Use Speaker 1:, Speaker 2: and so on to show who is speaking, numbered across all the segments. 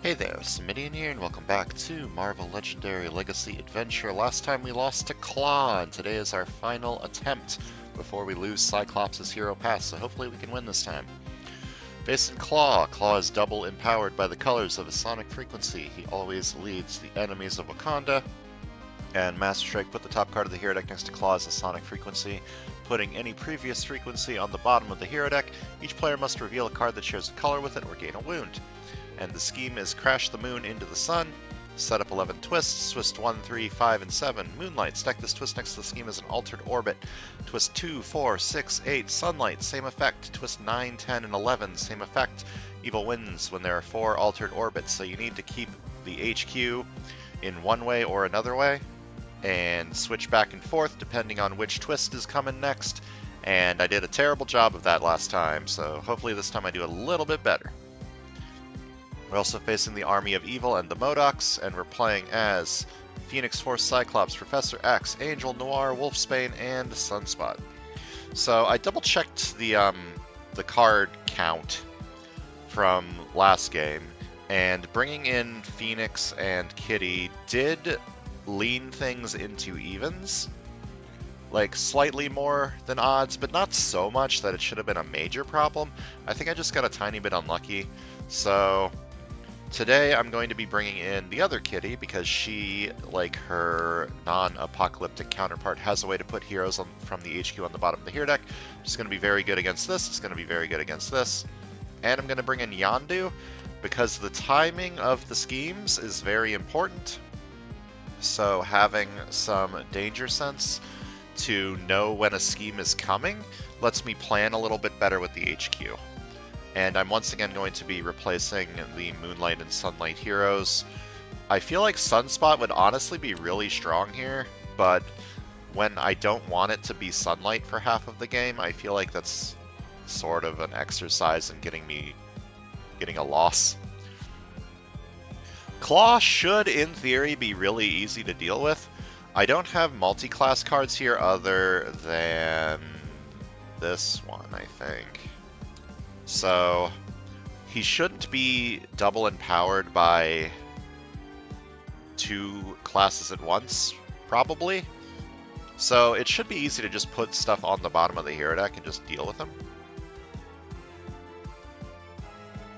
Speaker 1: Hey there, Samitian here, and welcome back to Marvel Legendary Legacy Adventure. Last time we lost to Claw, and today is our final attempt before we lose Cyclops' Hero Pass, so hopefully we can win this time. Facing Claw, Claw is double empowered by the colors of his sonic frequency. He always leads the enemies of Wakanda. And Master Strike put the top card of the hero deck next to Claw as a sonic frequency, putting any previous frequency on the bottom of the hero deck. Each player must reveal a card that shares a color with it or gain a wound. And the scheme is crash the moon into the sun, set up 11 twists, twist 1, 3, 5, and 7, moonlight, stack this twist next to the scheme as an altered orbit, twist 2, 4, 6, 8, sunlight, same effect, twist 9, 10, and 11, same effect, evil wins when there are 4 altered orbits, so you need to keep the HQ in one way or another way, and switch back and forth depending on which twist is coming next, and I did a terrible job of that last time, so hopefully this time I do a little bit better. We're also facing the Army of Evil and the MODOKs, and we're playing as Phoenix Force, Cyclops, Professor X, Angel, Noir, Wolfsbane, and Sunspot. So I double-checked the card count from last game, and bringing in Phoenix and Kitty did lean things into evens. Like, slightly more than odds, but not so much that it should have been a major problem. I think I just got a tiny bit unlucky, so today I'm going to be bringing in the other Kitty because she, like her non-apocalyptic counterpart, has a way to put heroes from the HQ on the bottom of the hero deck. It's going to be very good against this, it's going to be very good against this. And I'm going to bring in Yondu because the timing of the schemes is very important. So having some danger sense to know when a scheme is coming lets me plan a little bit better with the HQ. And I'm once again going to be replacing the Moonlight and Sunlight heroes. I feel like Sunspot would honestly be really strong here, but when I don't want it to be Sunlight for half of the game, I feel like that's sort of an exercise in getting a loss. Claw should, in theory, be really easy to deal with. I don't have multi-class cards here other than this one, I think. So he shouldn't be double empowered by 2 classes at once, probably. So it should be easy to just put stuff on the bottom of the hero deck and just deal with them.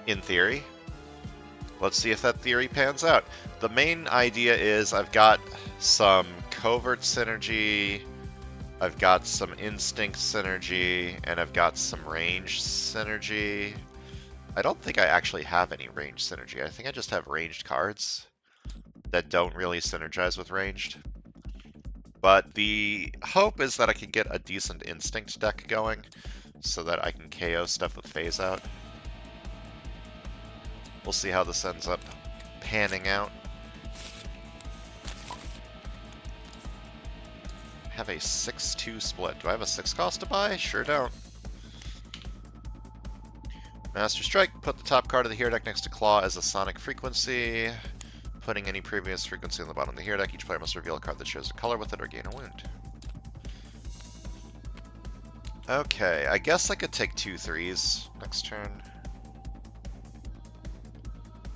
Speaker 1: In theory. Let's see if that theory pans out. The main idea is I've got some covert synergy, I've got some instinct synergy, and I've got some range synergy. I don't think I actually have any range synergy. I think I just have ranged cards that don't really synergize with ranged. But the hope is that I can get a decent instinct deck going so that I can KO stuff with phase out. We'll see how this ends up panning out. Have a 6-2 split. Do I have a 6 cost to buy? Sure don't. Master Strike, put the top card of the hero deck next to Claw as a sonic frequency. Putting any previous frequency on the bottom of the hero deck, each player must reveal a card that shows a color with it or gain a wound. Okay, I guess I could take 2 3s next turn.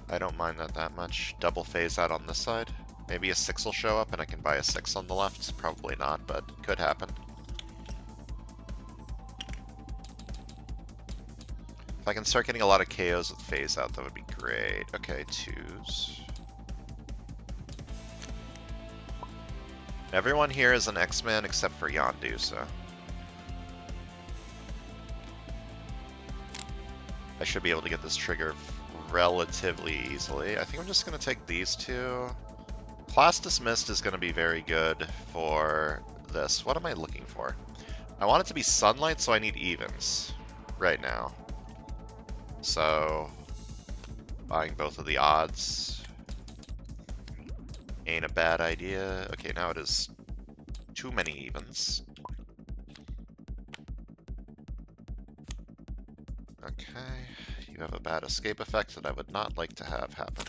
Speaker 1: I don't mind that much. Double phase out on this side. Maybe a 6 will show up and I can buy a 6 on the left. Probably not, but could happen. If I can start getting a lot of KOs with phase out, that would be great. Okay, 2s. Everyone here is an X-Man except for Yondu, so I should be able to get this trigger relatively easily. I think I'm just going to take these 2. Class Dismissed is going to be very good for this. What am I looking for? I want it to be Sunlight, so I need evens right now. So buying both of the odds ain't a bad idea. Okay, now it is too many evens. Okay, you have a bad escape effect that I would not like to have happen.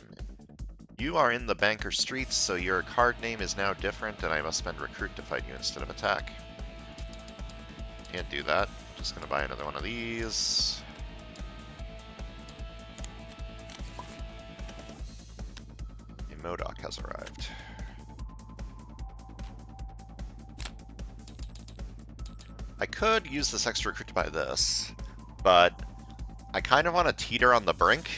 Speaker 1: You are in the Banker Streets, so your card name is now different, and I must spend Recruit to fight you instead of Attack. Can't do that. Just gonna buy another one of these. MODOK has arrived. I could use this extra recruit to buy this, but I kind of want to teeter on the brink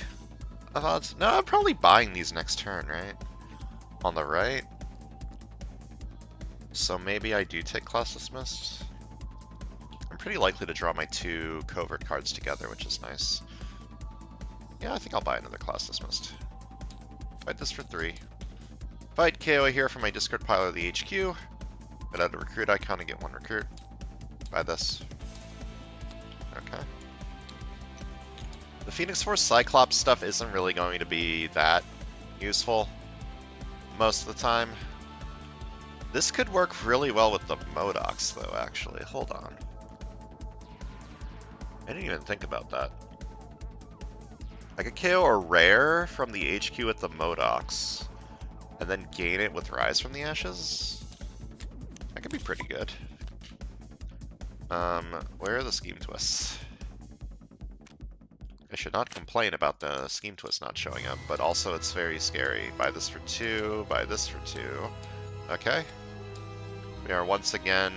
Speaker 1: of odds. No, I'm probably buying these next turn, right? On the right. So maybe I do take Class Dismissed. I'm pretty likely to draw my 2 covert cards together, which is nice. Yeah, I think I'll buy another Class Dismissed. Fight this for 3. Fight KO here from my discard pile of the HQ. But add a recruit icon to get 1 recruit. Buy this. Okay. The Phoenix Force Cyclops stuff isn't really going to be that useful most of the time. This could work really well with the MODOKs, though, actually. Hold on. I didn't even think about that. I could KO a rare from the HQ with the MODOKs, and then gain it with Rise from the Ashes? That could be pretty good. Where are the Scheme Twists? I should not complain about the Scheme Twist not showing up, but also it's very scary. Buy this for 2, buy this for 2. Okay. We are once again...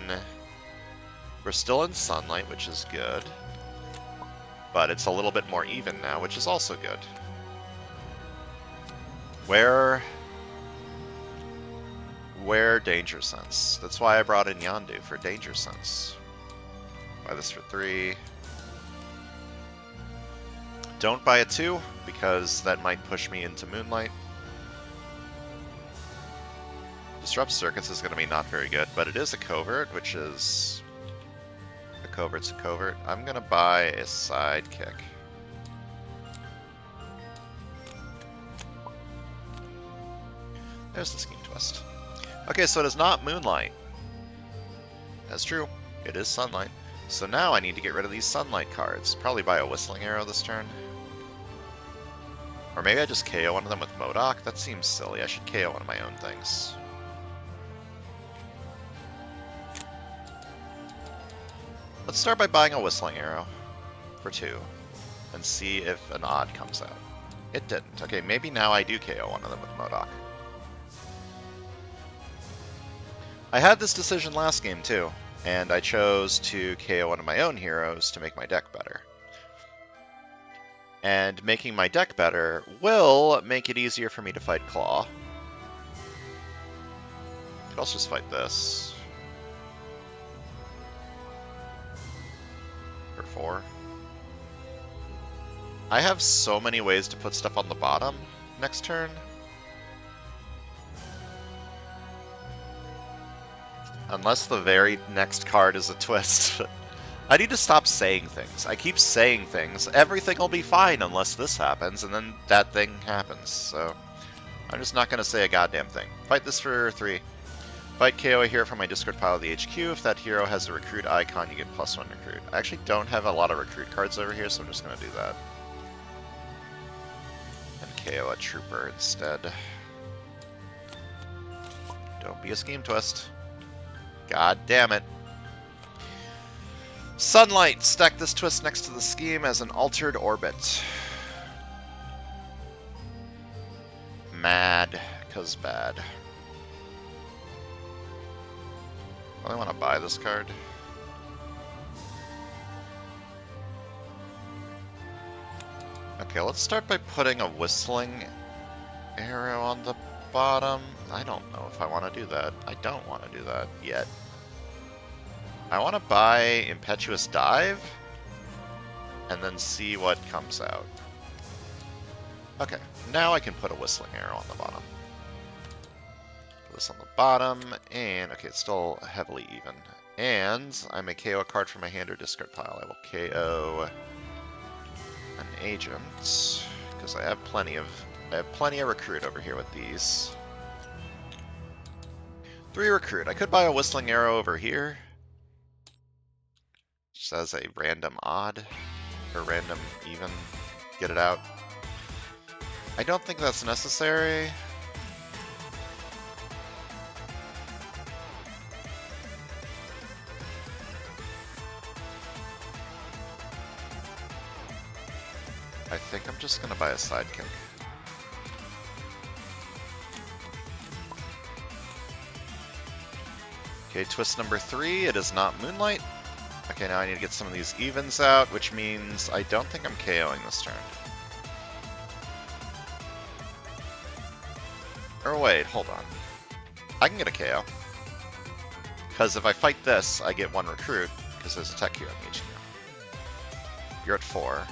Speaker 1: We're still in Sunlight, which is good. But it's a little bit more even now, which is also good. Where Danger Sense? That's why I brought in Yondu, for Danger Sense. Buy this for 3. Don't buy a 2, because that might push me into Moonlight. Disrupt Circuits is going to be not very good, but it is a covert, which is... A covert's a covert. I'm going to buy a Sidekick. There's the Scheme Twist. Okay, so it is not Moonlight. That's true. It is Sunlight. So now I need to get rid of these Sunlight cards. Probably buy a Whistling Arrow this turn. Or maybe I just KO one of them with MODOK? That seems silly. I should KO one of my own things. Let's start by buying a Whistling Arrow for 2 and see if an odd comes out. It didn't. Okay, maybe now I do KO one of them with MODOK. I had this decision last game too, and I chose to KO one of my own heroes to make my deck better. And making my deck better will make it easier for me to fight Claw. Could also just fight this. For 4. I have so many ways to put stuff on the bottom next turn. Unless the very next card is a twist. I need to stop saying things. I keep saying things. Everything will be fine unless this happens, and then that thing happens. So I'm just not going to say a goddamn thing. Fight this for 3. Fight KO a hero from my discard pile of the HQ. If that hero has a recruit icon, you get +1 recruit. I actually don't have a lot of recruit cards over here, so I'm just going to do that. And KO a trooper instead. Don't be a Scheme Twist. God damn it. Sunlight! Stack this twist next to the scheme as an altered orbit. Mad, 'cause bad. I want to buy this card. Okay, let's start by putting a Whistling Arrow on the bottom. I don't know if I want to do that. I don't want to do that yet. I want to buy Impetuous Dive and then see what comes out. Okay, now I can put a Whistling Arrow on the bottom. Put this on the bottom, and okay, it's still heavily even. And I may KO a card from my hand or discard pile. I will KO an agent, because I have plenty of recruit over here with these. 3 recruit. I could buy a Whistling Arrow over here. Just as a random odd, or random even. Get it out. I don't think that's necessary. I think I'm just going to buy a Sidekick. Okay, twist number 3, it is not Moonlight. Okay, now I need to get some of these evens out, which means I don't think I'm KOing this turn. Or wait, hold on. I can get a KO. Because if I fight this, I get 1 recruit, because there's a tech here on the HQ. You're at 4.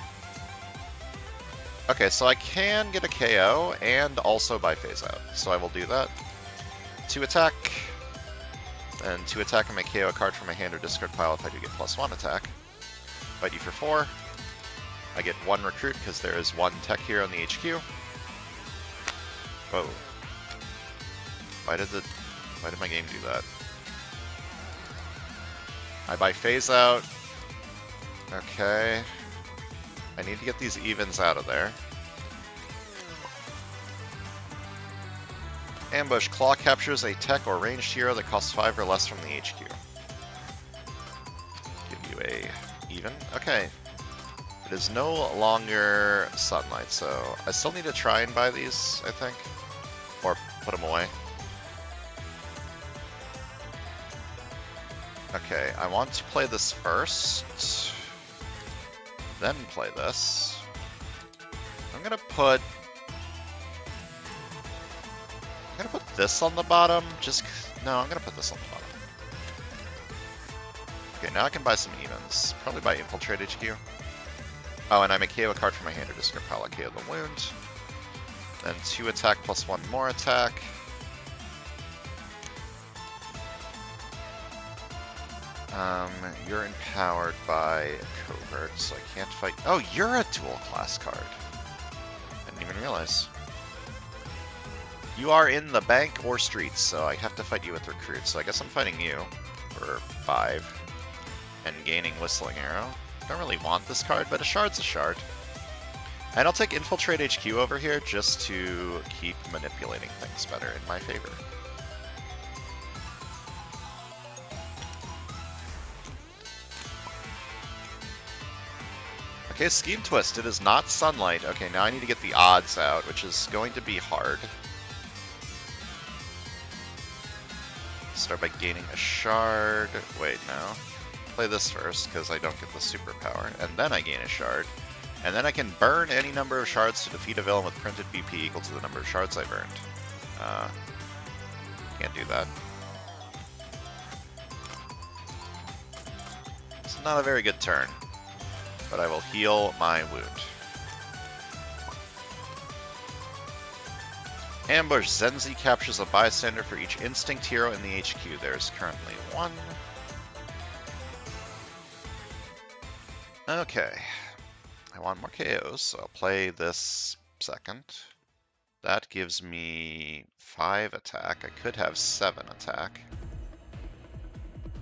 Speaker 1: Okay, so I can get a KO, and also by phase out. So I will do that. 2 attack. And 2 attack and my KO a card from my hand or discard pile if I do get +1 attack. Fight you for 4. I get 1 recruit because there is 1 tech here on the HQ. Whoa. Why did my game do that? I buy phase out. Okay. I need to get these evens out of there. Ambush. Claw captures a tech or ranged hero that costs 5 or less from the HQ. Give you a even. Okay. It is no longer Sunlight, so I still need to try and buy these, I think. Or put them away. Okay, I want to play this first. Then play this. I'm gonna put this on the bottom. No, I'm gonna put this on the bottom. Okay, now I can buy some evens. Probably buy Infiltrate HQ. Oh, and I may KO a card from my hand or discard pile. I KO the wound. Then 2 attack plus 1 more attack. You're empowered by Covert, so I can't fight. Oh, you're a dual class card. I didn't even realize. You are in the bank or streets, so I have to fight you with Recruit. So I guess I'm fighting you for 5 and gaining Whistling Arrow. Don't really want this card, but a shard's a shard. And I'll take Infiltrate HQ over here just to keep manipulating things better in my favor. Okay, Scheme Twist. It is not Sunlight. Okay, now I need to get the odds out, which is going to be hard. Start by gaining a shard. Wait, no. Play this first, because I don't get the superpower. And then I gain a shard. And then I can burn any number of shards to defeat a villain with printed BP equal to the number of shards I've earned. Can't do that. It's not a very good turn. But I will heal my wound. Ambush. Zenzi captures a bystander for each instinct hero in the HQ. There's currently 1. Okay. I want more KOs, so I'll play this second. That gives me 5 attack. I could have 7 attack,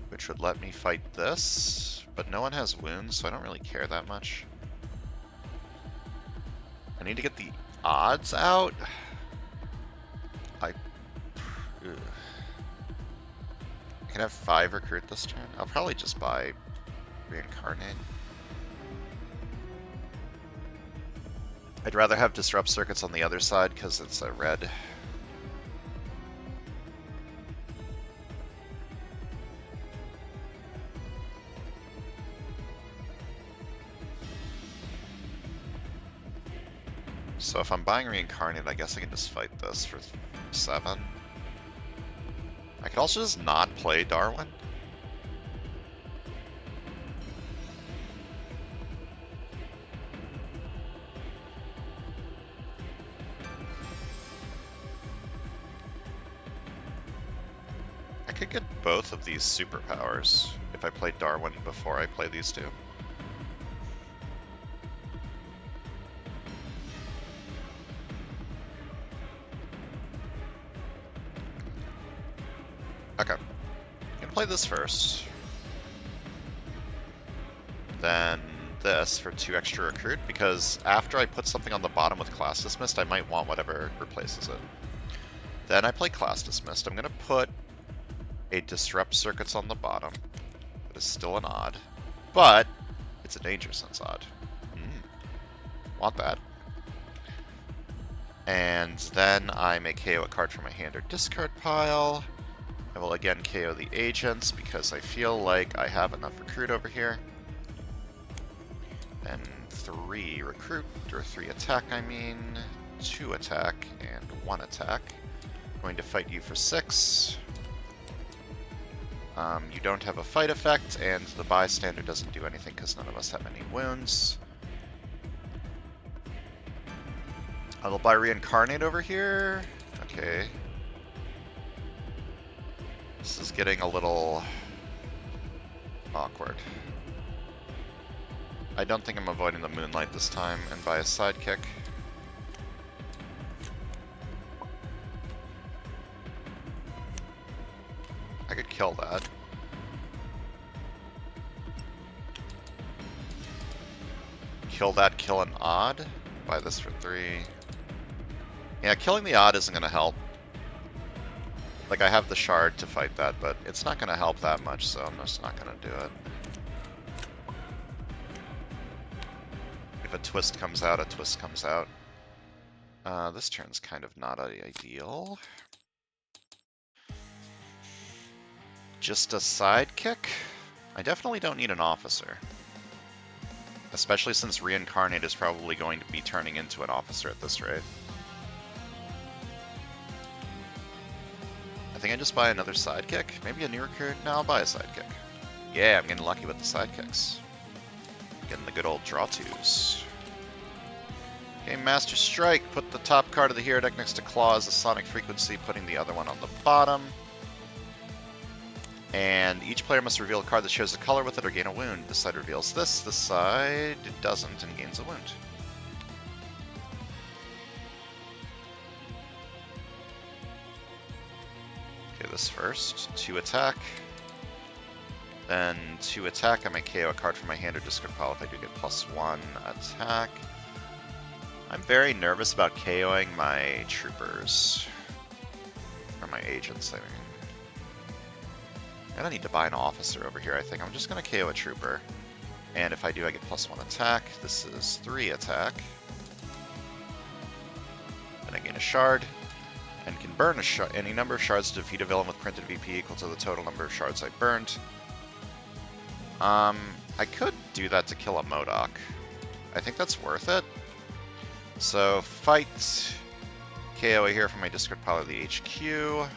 Speaker 1: which would let me fight this. But no one has wounds, so I don't really care that much. I need to get the odds out. I can have 5 recruit this turn. I'll probably just buy Reincarnate. I'd rather have Disrupt Circuits on the other side because it's a red. So if I'm buying Reincarnate, I guess I can just fight this for 7. I could also just not play Darwin. I could get both of these superpowers if I played Darwin before I play these 2. Okay, I'm gonna play this first. Then this for 2 extra recruit, because after I put something on the bottom with Class Dismissed, I might want whatever replaces it. Then I play Class Dismissed. I'm gonna put a Disrupt Circuits on the bottom. That is still an odd, but it's a Danger Sense odd. Want that. And then I may KO a card from my hand or discard pile. I will again KO the agents because I feel like I have enough recruit over here. Then 3 recruit, or 3 attack I mean, 2 attack, and 1 attack. Going to fight you for 6. You don't have a fight effect, and the bystander doesn't do anything because none of us have any wounds. I will buy reincarnate over here. Okay. This is getting a little awkward. I don't think I'm avoiding the moonlight this time, and buy a sidekick. I could kill that. Kill that, kill an odd. Buy this for 3. Yeah, killing the odd isn't going to help. Like, I have the shard to fight that, but it's not going to help that much, so I'm just not going to do it. If a twist comes out, a twist comes out. This turn's kind of not ideal. Just a sidekick? I definitely don't need an officer. Especially since Reincarnate is probably going to be turning into an officer at this rate. I think I just buy another sidekick. Maybe a new recruit? No, I'll buy a sidekick. Yeah, I'm getting lucky with the sidekicks. Getting the good old draw twos. Game Master Strike. Put the top card of the hero deck next to Claw as a sonic frequency, putting the other one on the bottom. And each player must reveal a card that shows a color with it or gain a wound. This side reveals this side it doesn't and gains a wound. Okay, this first. 2 attack. Then 2 attack, I may KO a card from my hand or discard pile if I do get +1 attack. I'm very nervous about KOing my troopers. Or my agents, I mean. I don't need to buy an officer over here, I think. I'm just going to KO a trooper. And if I do, I get +1 attack. This is 3 attack. Then I gain a shard. And can burn any number of shards to defeat a villain with printed VP equal to the total number of shards I burned. I could do that to kill a MODOK. I think that's worth it. So, fight. KO here from my discard pile of the HQ.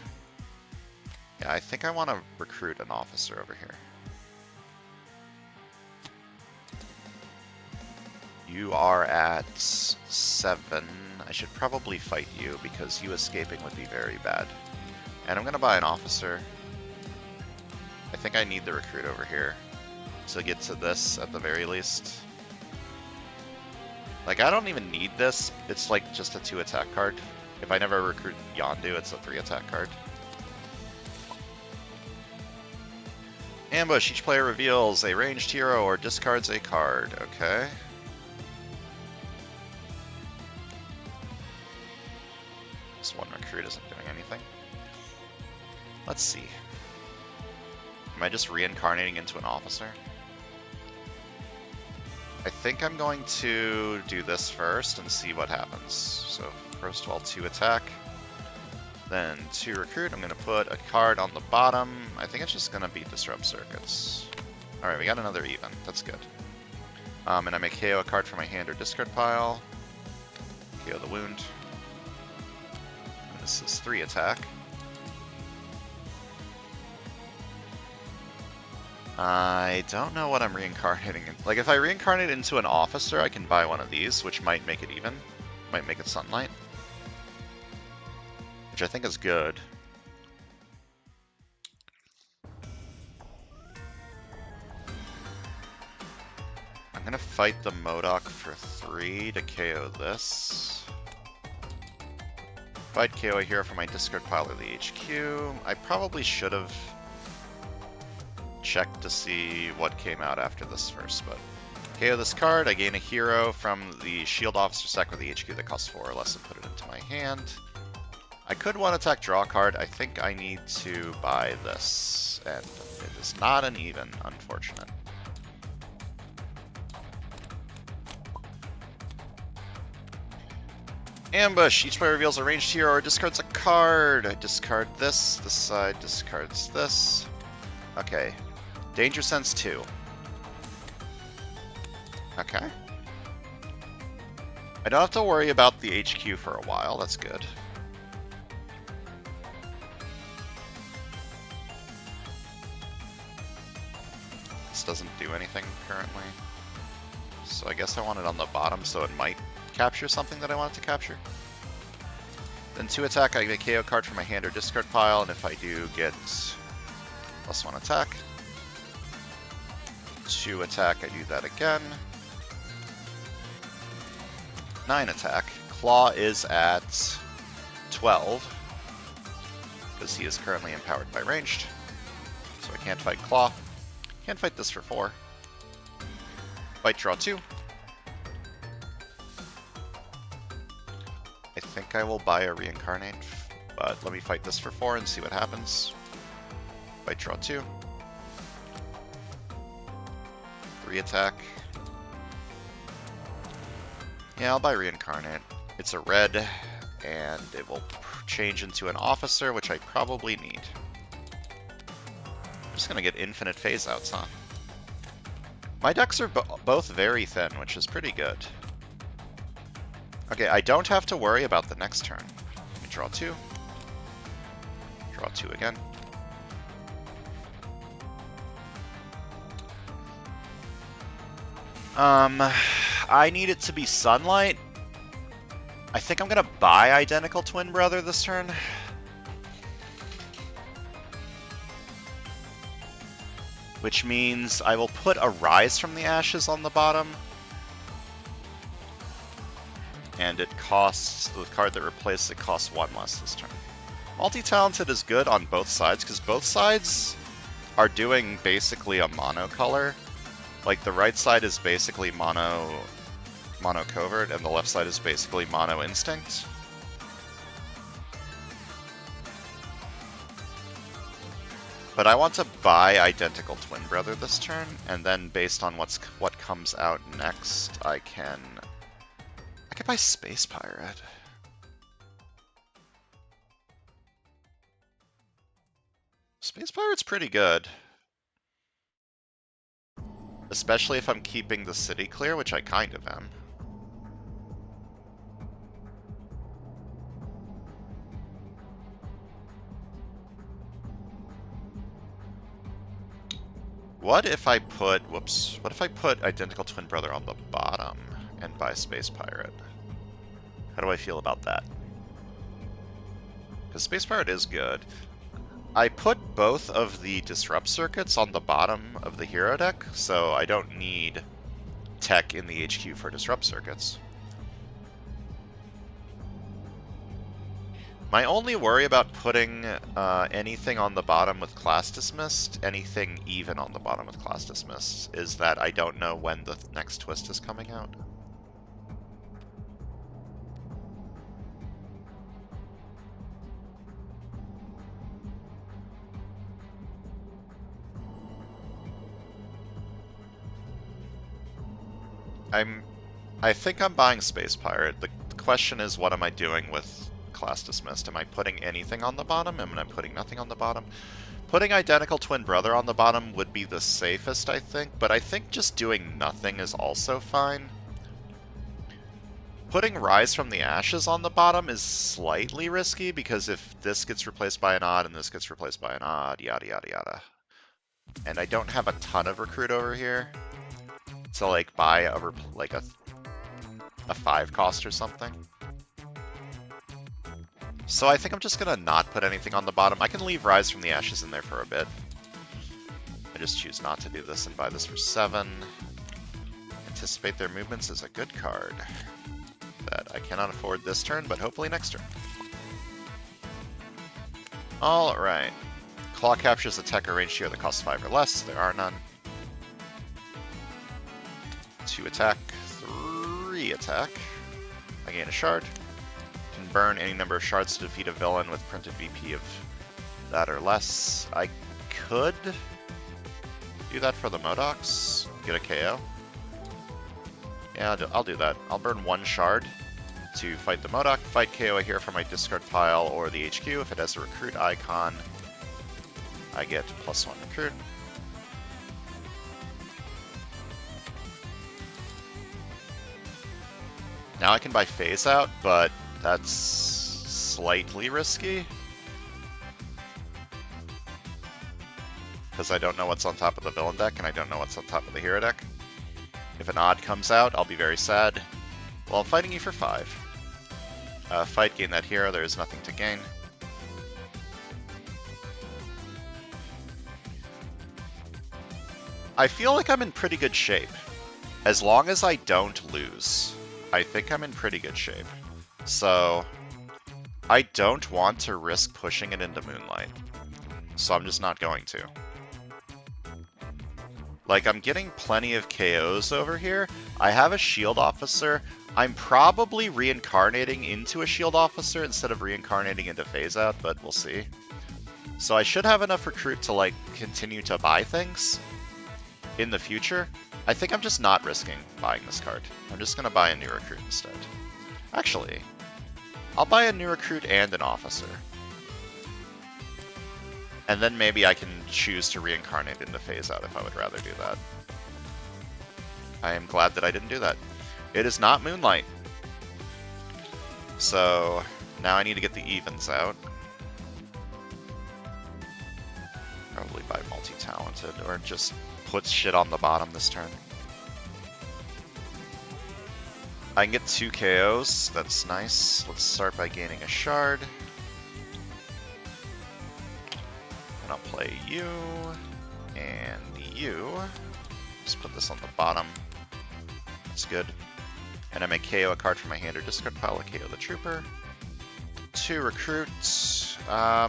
Speaker 1: Yeah, I think I want to recruit an officer over here. You are at 7. I should probably fight you because you escaping would be very bad. And I'm going to buy an officer. I think I need the recruit over here to get to this at the very least. Like, I don't even need this. It's like just a 2 attack card. If I never recruit Yondu, it's a 3 attack card. Ambush. Each player reveals a ranged hero or discards a card. Okay. This one recruit isn't doing anything. Let's see. Am I just reincarnating into an officer? I think I'm going to do this first and see what happens. So, first of all, 2 attack. Then 2 recruit. I'm going to put a card on the bottom. I think it's just going to be Disrupt Circuits. Alright, we got another even. That's good. And I may KO a card from my hand or discard pile. KO the wound. And this is 3 attack. I don't know what I'm reincarnating in. Like, if I reincarnate into an officer, I can buy one of these, which might make it even. Might make it Sunlight. Which I think is good. I'm gonna fight the MODOK for 3 to KO this. Fight KO here for my discard pile of the HQ. I probably should have checked to see what came out after this first, but KO this card. I gain a hero from the Shield Officer stack with the HQ that costs 4 or less and put it into my hand. I could 1 attack draw card. I think I need to buy this, and it is not an even, unfortunate. Ambush. Each player reveals a ranged hero or discards a card. I discard this. This side discards this. Okay. Danger Sense 2. Okay. I don't have to worry about the HQ for a while. That's good. This doesn't do anything currently. So I guess I want it on the bottom so it might capture something that I want it to capture. Then 2 attack, I get a KO card from my hand or discard pile, and if I do, get +1 attack. 2 attack, I do that again. 9 attack. Claw is at 12, because he is currently empowered by ranged. So I can't fight Claw. Can't fight this for 4. Fight, draw 2. I think I will buy a reincarnate, but let me fight this for 4 and see what happens. Fight, draw 2. 3 attack. Yeah, I'll buy reincarnate. It's a red, and it will change into an officer, which I probably need. I'm just gonna get infinite phase outs, huh? My decks are both very thin, which is pretty good. Okay, I don't have to worry about the next turn. Let me draw 2. Draw 2 again. I need it to be Sunlight. I think I'm gonna buy Identical Twin Brother this turn. Which means I will put a Rise from the Ashes on the bottom. And it costs, the card that replaces it costs 1 less this turn. Multi-Talented is good on both sides, because both sides are doing basically a mono color. Like, the right side is basically mono covert, and the left side is basically mono instinct. But I want to buy Identical Twin Brother this turn, and then based on what comes out next, I could buy Space Pirate. Space Pirate's pretty good. Especially if I'm keeping the city clear, which I kind of am. What if I put, whoops, what if I put Identical Twin Brother on the bottom and buy Space Pirate? How do I feel about that? Because Space Pirate is good. I put both of the Disrupt circuits on the bottom of the hero deck, so I don't need tech in the HQ for Disrupt circuits. My only worry about putting anything on the bottom with Class Dismissed, anything even on the bottom with Class Dismissed, is that I don't know when the next twist is coming out. I think I'm buying Space Pirate. The question is, what am I doing with Class Dismissed? Am I putting anything on the bottom? Am I putting nothing on the bottom? Putting Identical Twin Brother on the bottom would be the safest, I think, but I think just doing nothing is also fine. Putting Rise from the Ashes on the bottom is slightly risky, because if this gets replaced by an odd and this gets replaced by an odd, yada yada yada. And I don't have a ton of recruit over here. So like buy a 5 cost or something. So I think I'm just gonna not put anything on the bottom. I can leave Rise from the Ashes in there for a bit. I just choose not to do this and buy this for 7. Anticipate their movements is a good card that I cannot afford this turn, but hopefully next turn. Alright. Claw captures a tech or range hero that costs 5 or less. There are none. 2 attack, 3 attack. I gain a shard. Can burn any number of shards to defeat a villain with printed VP of that or less. I could do that for the Modocs. Get a KO. Yeah, I'll do that. I'll burn 1 shard to fight the MODOK, fight KO here from my discard pile or the HQ. If it has a recruit icon, I get +1 recruit. Now I can buy Phase Out, but that's slightly risky. Because I don't know what's on top of the villain deck, and I don't know what's on top of the hero deck. If an odd comes out, I'll be very sad. Well, I'm fighting you for 5. Fight, gain that hero, there is nothing to gain. I feel like I'm in pretty good shape. As long as I don't lose, I think I'm in pretty good shape. So, I don't want to risk pushing it into Moonlight. So I'm just not going to. Like, I'm getting plenty of KOs over here. I have a Shield Officer. I'm probably reincarnating into a Shield Officer instead of reincarnating into Phase Out, but we'll see. So I should have enough recruit to, like, continue to buy things in the future. I think I'm just not risking buying this card. I'm just going to buy a new recruit instead. Actually, I'll buy a new recruit and an officer. And then maybe I can choose to reincarnate into Phase Out if I would rather do that. I am glad that I didn't do that. It is not Moonlight. So now I need to get the evens out. Probably buy multi-talented or just put shit on the bottom this turn. I can get 2 KOs, that's nice. Let's start by gaining a shard. And I'll play you, and you. Just put this on the bottom. That's good. And I may KO a card from my hand or discard pile, KO the trooper. 2 recruits. I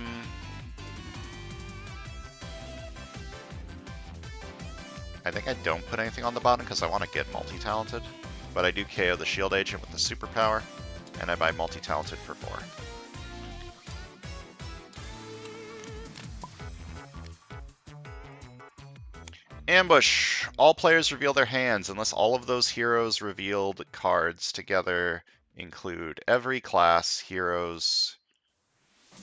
Speaker 1: think I don't put anything on the bottom because I want to get multi-talented. But I do KO the shield agent with the superpower, and I buy multi-talented for 4. Ambush! All players reveal their hands unless all of those heroes revealed cards together include every class, heroes.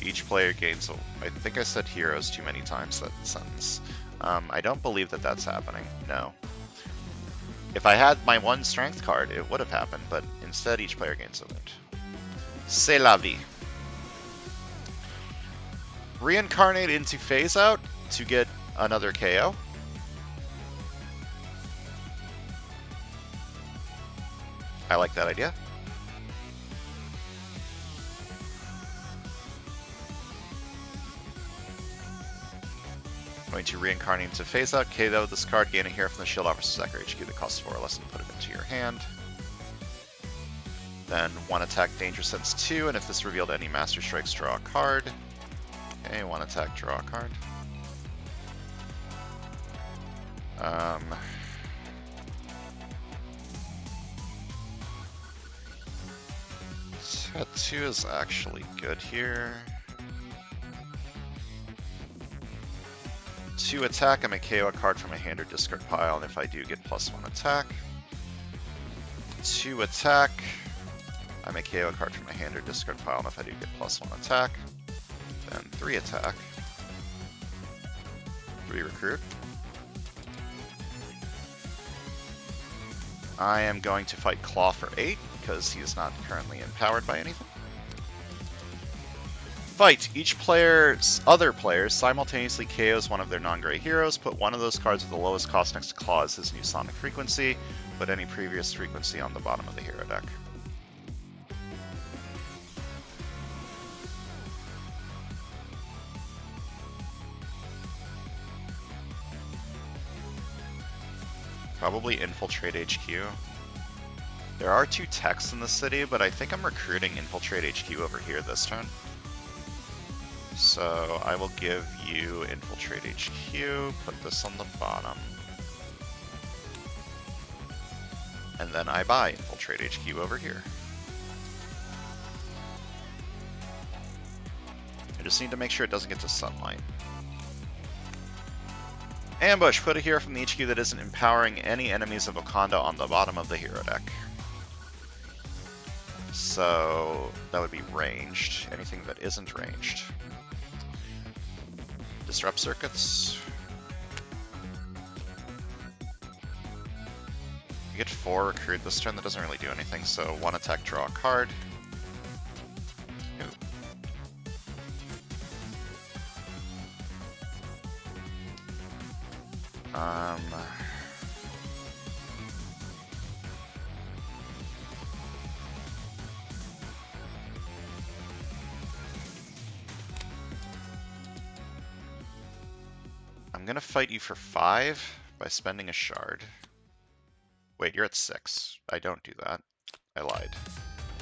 Speaker 1: Each player gains I think I said heroes too many times that sentence. I don't believe that that's happening. No. If I had my 1 strength card, it would have happened, but instead each player gains a wound. C'est la vie. Reincarnate into Phase Out to get another KO. I like that idea. Going to reincarnate into Phase Out, KO this card, gain a hero from the Shield Officer's deck or HQ that costs 4 or less and put it into your hand. Then 1 attack, Danger Sense 2, and if this revealed any Master Strikes, draw a card. Okay, 1 attack, draw a card. Tattoo is actually good here. 2 attack, I may KO a card from my hand or discard pile, and if I do, get +1 attack. 2 attack, I may KO a card from my hand or discard pile, and if I do, get +1 attack. Then 3 attack. 3 recruit. I am going to fight Claw for 8, because he is not currently empowered by anything. Fight! Each player's other players simultaneously KOs one of their non-gray heroes. Put one of those cards with the lowest cost next to Claw as his new sonic frequency. Put any previous frequency on the bottom of the hero deck. Probably Infiltrate HQ. There are 2 techs in the city, but I think I'm recruiting Infiltrate HQ over here this turn. So I will give you Infiltrate HQ, put this on the bottom. And then I buy Infiltrate HQ over here. I just need to make sure it doesn't get to sunlight. Ambush! Put a hero from the HQ that isn't empowering any enemies of Wakanda on the bottom of the hero deck. So that would be ranged. Anything that isn't ranged. Disrupt circuits. You get 4 recruit this turn. That doesn't really do anything. So 1 attack, draw a card. I'm gonna fight you for 5 by spending a shard. Wait, you're at 6. I don't do that. I lied.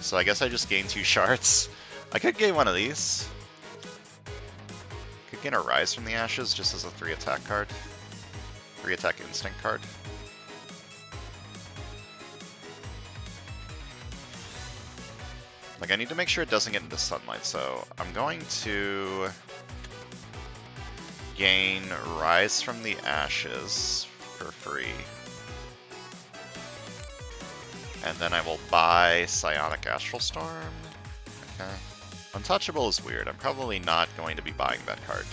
Speaker 1: So I guess I just gain 2 shards. I could gain one of these. Could gain a Rise from the Ashes just as a 3 attack card. 3 attack instinct card. Like, I need to make sure it doesn't get into sunlight, so I'm going to gain Rise from the Ashes for free. And then I will buy Psionic Astral Storm. Okay. Untouchable is weird. I'm probably not going to be buying that card.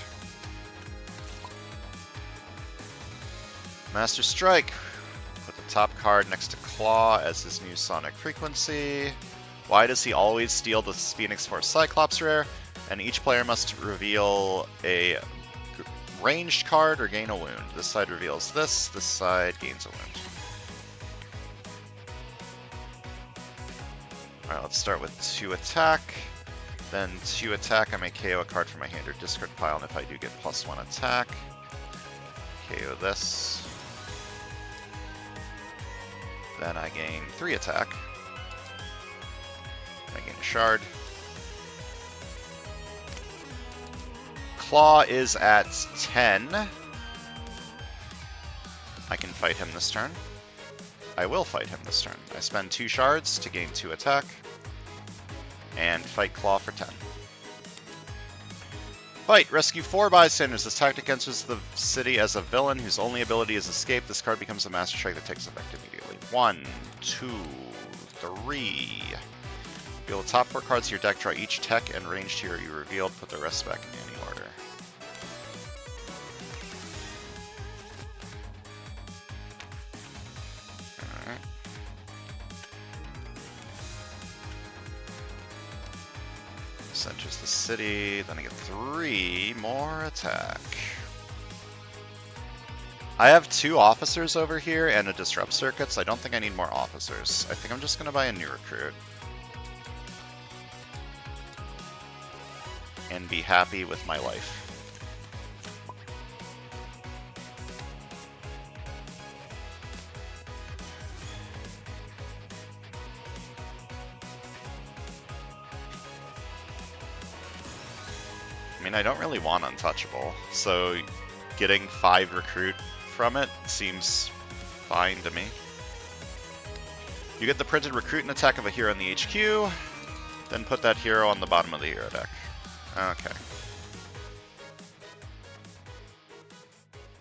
Speaker 1: Master Strike. Put the top card next to Claw as his new Sonic Frequency. Why does he always steal the Phoenix Force Cyclops rare? And each player must reveal a ranged card or gain a wound. This side reveals this side gains a wound. Alright, let's start with 2 attack. Then 2 attack, I may KO a card from my hand or discard pile, and if I do get +1 attack, KO this. Then I gain 3 attack. I gain a shard. Claw is at 10. I can fight him this turn. I will fight him this turn. I spend 2 shards to gain 2 attack. And fight Claw for 10. Fight! Rescue 4 bystanders. This tactic enters the city as a villain whose only ability is escape. This card becomes a Master Strike that takes effect immediately. 1, 2, 3. Reveal the top 4 cards of your deck, draw each tech and ranged hero you revealed, put the rest back in any order. Alright. This enters the city, then I get 3 more attack. I have 2 officers over here and a disrupt circuit, so I don't think I need more officers. I think I'm just gonna buy a new recruit. And be happy with my life. I mean, I don't really want Untouchable, so getting 5 recruit from it seems fine to me. You get the printed recruit and attack of a hero in the HQ, then put that hero on the bottom of the hero deck. Okay.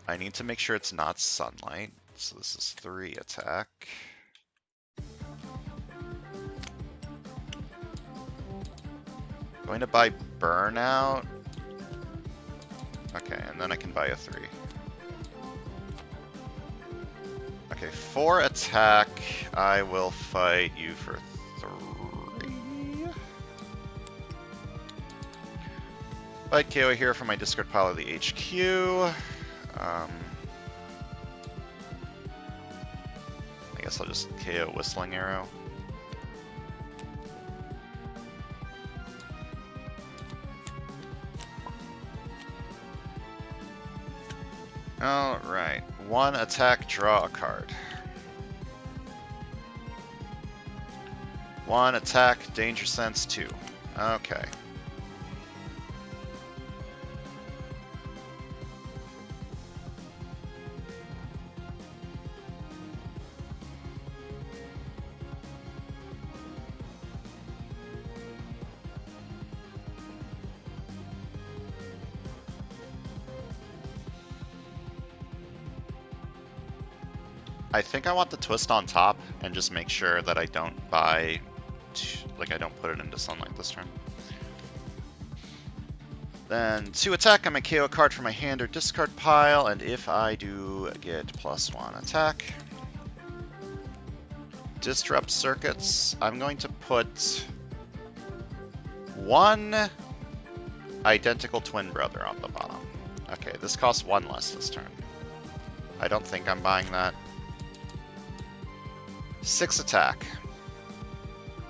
Speaker 1: I need to make sure it's not sunlight, so this is 3 attack. Going to buy Burnout. Okay, and then I can buy a 3. Okay, 4 attack. I will fight you for 3. Fight KO here from my discard pile of the HQ. I guess I'll just KO Whistling Arrow. Alright, 1 attack, draw a card. 1 attack, Danger Sense 2. Okay. I think I want the twist on top and just make sure that I don't buy like I don't put it into sunlight this turn. Then 2 attack, I'm going to KO a card from my hand or discard pile, and if I do get +1 attack, disrupt circuits, I'm going to put 1 identical twin brother on the bottom. Okay, this costs 1 less this turn. I don't think I'm buying that. 6 attack.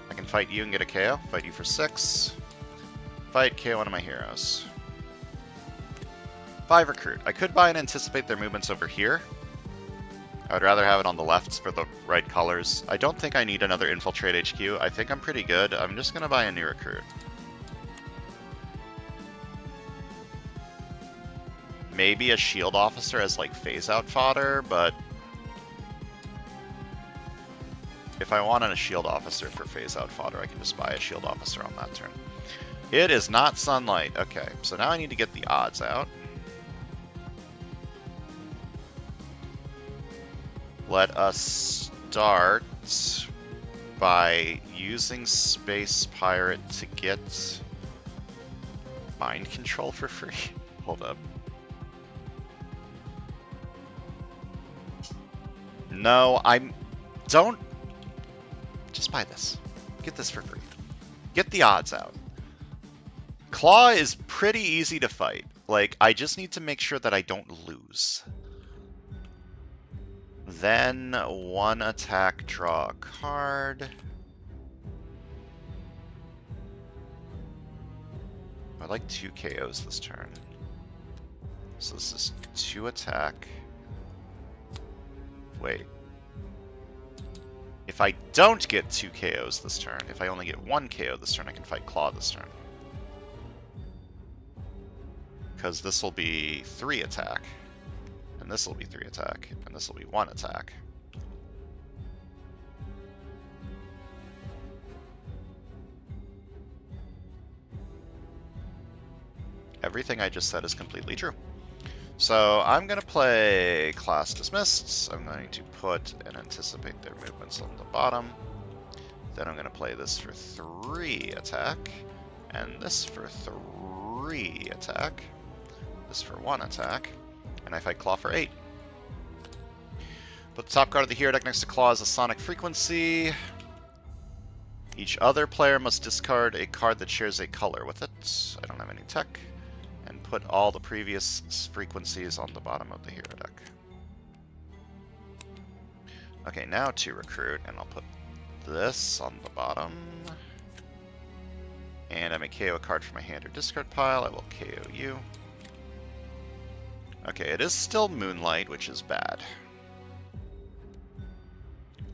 Speaker 1: I can fight you and get a KO. Fight you for 6. Fight, KO one of my heroes. 5 recruit. I could buy and anticipate their movements over here. I would rather have it on the left for the right colors. I don't think I need another Infiltrate HQ. I think I'm pretty good. I'm just going to buy a new recruit. Maybe a shield officer as like phase out fodder, but if I wanted a shield officer for phase out fodder, I can just buy a shield officer on that turn. It is not sunlight. Okay, so now I need to get the odds out. Let us start by using Space Pirate to get mind control for free. Hold up. No, don't. Just buy this. Get this for free. Get the odds out. Claw is pretty easy to fight. Like, I just need to make sure that I don't lose. Then 1 attack, draw a card. I'd like 2 KOs this turn. So this is 2 attack. Wait. If I don't get 2 KOs this turn, if I only get 1 KO this turn, I can fight Claw this turn. Because this will be 3 attack. And this will be 3 attack. And this will be 1 attack. Everything I just said is completely true. So I'm going to play Class Dismissed. I'm going to put and anticipate their movements on the bottom. Then I'm going to play this for 3 attack. And this for 3 attack. This for 1 attack. And I fight Claw for 8. Put the top card of the hero deck next to Claw as a sonic frequency. Each other player must discard a card that shares a color with it. I don't have any tech. And put all the previous frequencies on the bottom of the hero deck. Okay, now to recruit, and I'll put this on the bottom. And I may KO a card from my hand or discard pile. I will KO you. Okay, it is still Moonlight, which is bad.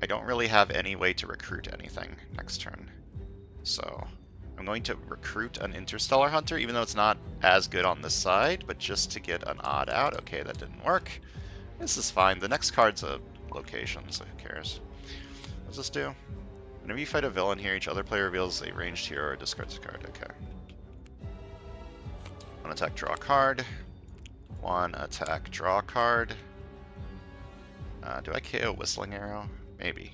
Speaker 1: I don't really have any way to recruit anything next turn. So I'm going to recruit an Interstellar Hunter, even though it's not as good on this side, but just to get an odd out. Okay, that didn't work. This is fine. The next card's a location, so who cares? What does this do? Whenever you fight a villain here, each other player reveals a ranged hero or discards a card. Okay. 1 attack, draw a card. 1 attack, draw a card. Do I KO Whistling Arrow? Maybe.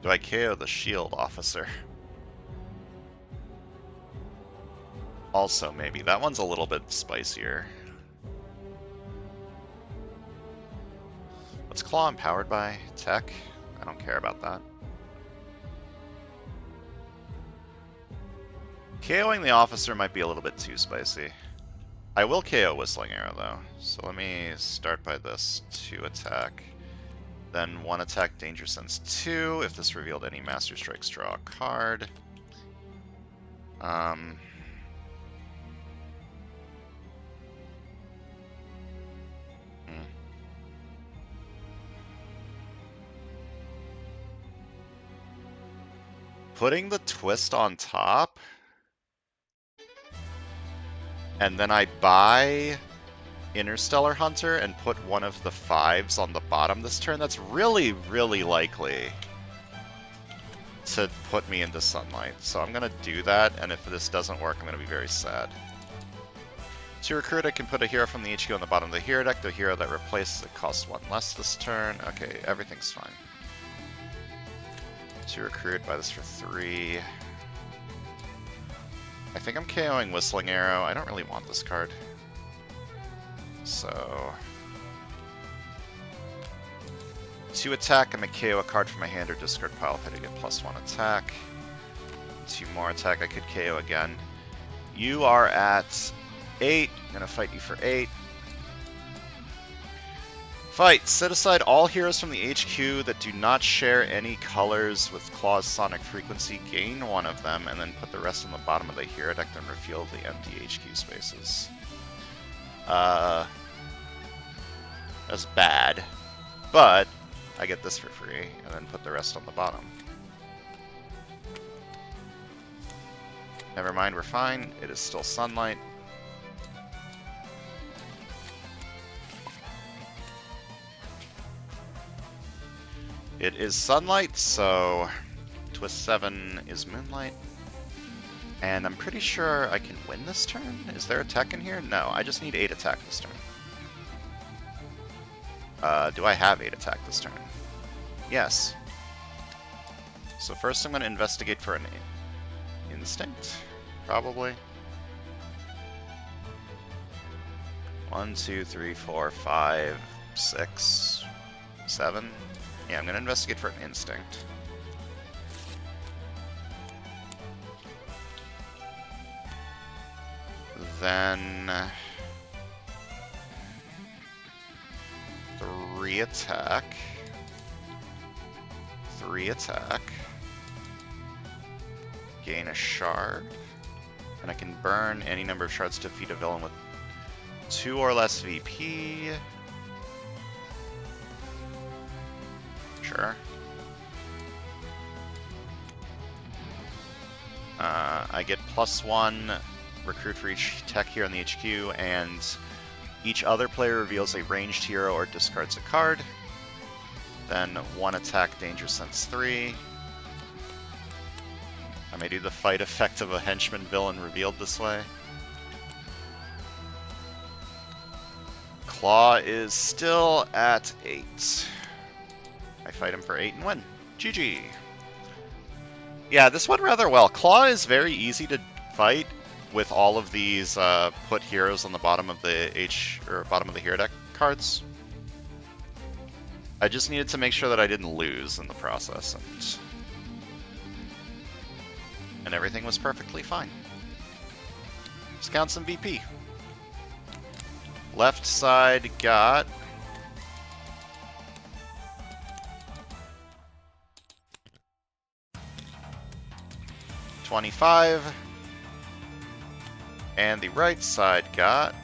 Speaker 1: Do I KO the Shield Officer? Also, maybe. That one's a little bit spicier. What's Claw empowered by? Tech? I don't care about that. KOing the Officer might be a little bit too spicy. I will KO Whistling Arrow, though. So let me start by this. 2 attack. Then 1 attack, Danger Sense 2. If this revealed any Master Strikes, draw a card. Putting the twist on top, and then I buy Interstellar Hunter and put one of the 5s on the bottom this turn. That's really, really likely. to put me into sunlight. So I'm going to do that, and if this doesn't work, I'm going to be very sad. To recruit, I can put a hero from the HQ on the bottom of the hero deck. The hero that replaces it costs 1 less this turn. Okay, everything's fine. To recruit, buy this for 3. I think I'm KOing Whistling Arrow. I don't really want this card. So... to attack, I'm going to KO a card from my hand or discard pile if I do get +1 attack. 2 more attack, I could KO again. You are at 8. I'm going to fight you for 8. Fight! Set aside all heroes from the HQ that do not share any colors with Claw's Sonic Frequency. Gain 1 of them, and then put the rest on the bottom of the hero deck and reveal the empty HQ spaces. That's bad. But I get this for free, and then put the rest on the bottom. Never mind, we're fine. It is still sunlight. It is sunlight, so twist 7 is moonlight. And I'm pretty sure I can win this turn. Is there a tech in here? No, I just need 8 attack this turn. Do I have 8 attack this turn? Yes. So first I'm going to investigate for an instinct, probably. 1, 2, 3, 4, 5, 6, 7. Yeah, I'm going to investigate for an instinct. Then 3 attack. 3 attack. Gain a shard. And I can burn any number of shards to defeat a villain with 2 or less VP. Sure. I get +1 recruit for each tech hero in the HQ, and each other player reveals a ranged hero or discards a card. Then 1 attack, Danger Sense 3. I may do the fight effect of a henchman villain revealed this way. Claw is still at 8. I fight him for 8 and win. GG. Yeah, this went rather well. Claw is very easy to fight with all of these put heroes on the bottom of the bottom of the hero deck cards. I just needed to make sure that I didn't lose in the process, and everything was perfectly fine. Let's count some VP. Left side got 25, and the right side got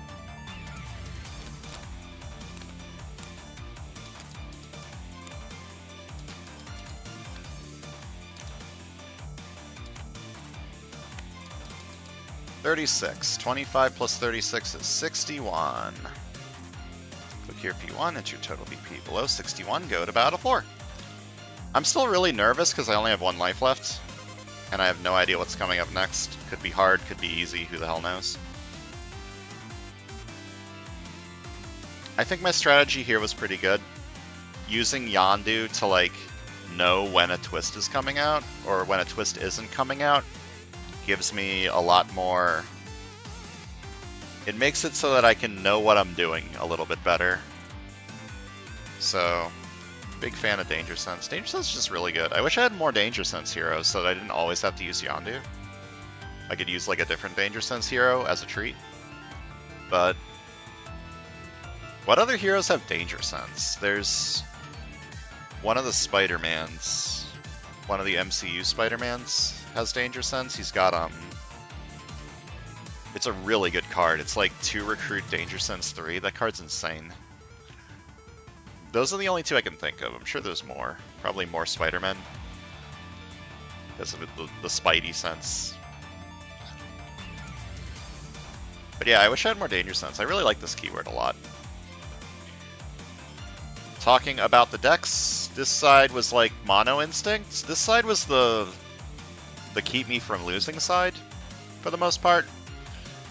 Speaker 1: 36. 25 plus 36 is 61. Click here P1, enter your total VP below 61, go to Battle 4. I'm still really nervous because I only have 1 life left, and I have no idea what's coming up next. Could be hard, could be easy, who the hell knows. I think my strategy here was pretty good. Using Yondu to, like, know when a twist is coming out, or when a twist isn't coming out, gives me a lot more... It makes it so that I can know what I'm doing a little bit better. So, big fan of Danger Sense. Danger Sense is just really good. I wish I had more Danger Sense heroes so that I didn't always have to use Yondu. I could use like a different Danger Sense hero as a treat. But what other heroes have Danger Sense? There's one of the Spider-Mans, one of the MCU Spider-Mans has Danger Sense. He's got it's a really good card. It's like 2 recruit Danger Sense 3. That card's insane. Those are the only 2 I can think of. I'm sure there's more. Probably more Spider-Men. Because of the Spidey sense. But yeah, I wish I had more Danger Sense. I really like this keyword a lot. Talking about the decks, This side was like mono instincts. This side was the keep me from losing side, for the most part.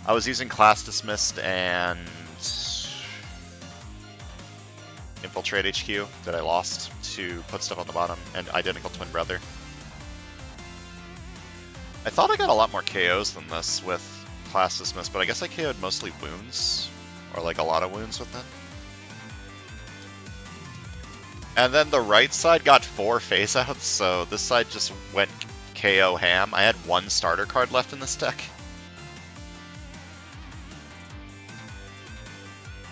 Speaker 1: I was using class dismissed and infiltrate HQ that I lost to put stuff on the bottom, and identical twin brother. I thought I got a lot more KOs than this with class dismissed, but I guess I KO'd mostly wounds, or like a lot of wounds with it. And then the right side got 4 phase outs, so this side just went KO ham. I had 1 starter card left in this deck.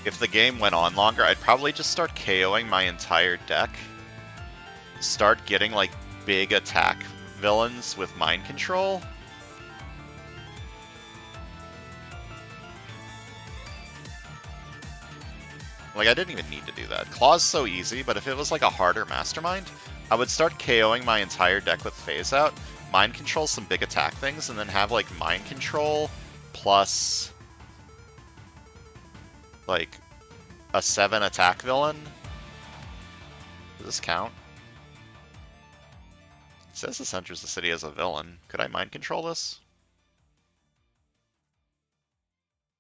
Speaker 1: If the game went on longer, I'd probably just start KOing my entire deck. Start getting like big attack villains with mind control. Like, I didn't even need to do that. Claw's so easy, but if it was like a harder mastermind, I would start KOing my entire deck with phase out, mind control some big attack things, and then have like mind control plus like a 7 attack villain. Does this count? It says this enters the city as a villain. Could I mind control this?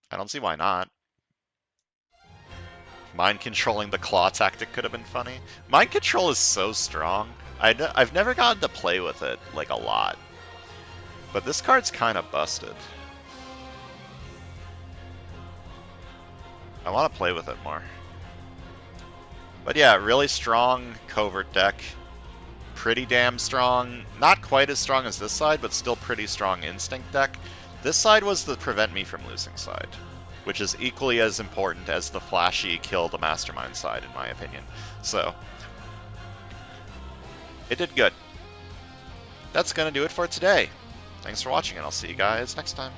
Speaker 1: I don't see why not. Mind controlling the claw tactic could have been funny. Mind control is so strong. I've never gotten to play with it like a lot. But this card's kind of busted. I want to play with it more. But yeah, really strong covert deck. Pretty damn strong. Not quite as strong as this side, but still pretty strong instinct deck. This side was the prevent me from losing side, which is equally as important as the flashy kill the mastermind side, in my opinion. So, it did good. That's going to do it for today. Thanks for watching, and I'll see you guys next time.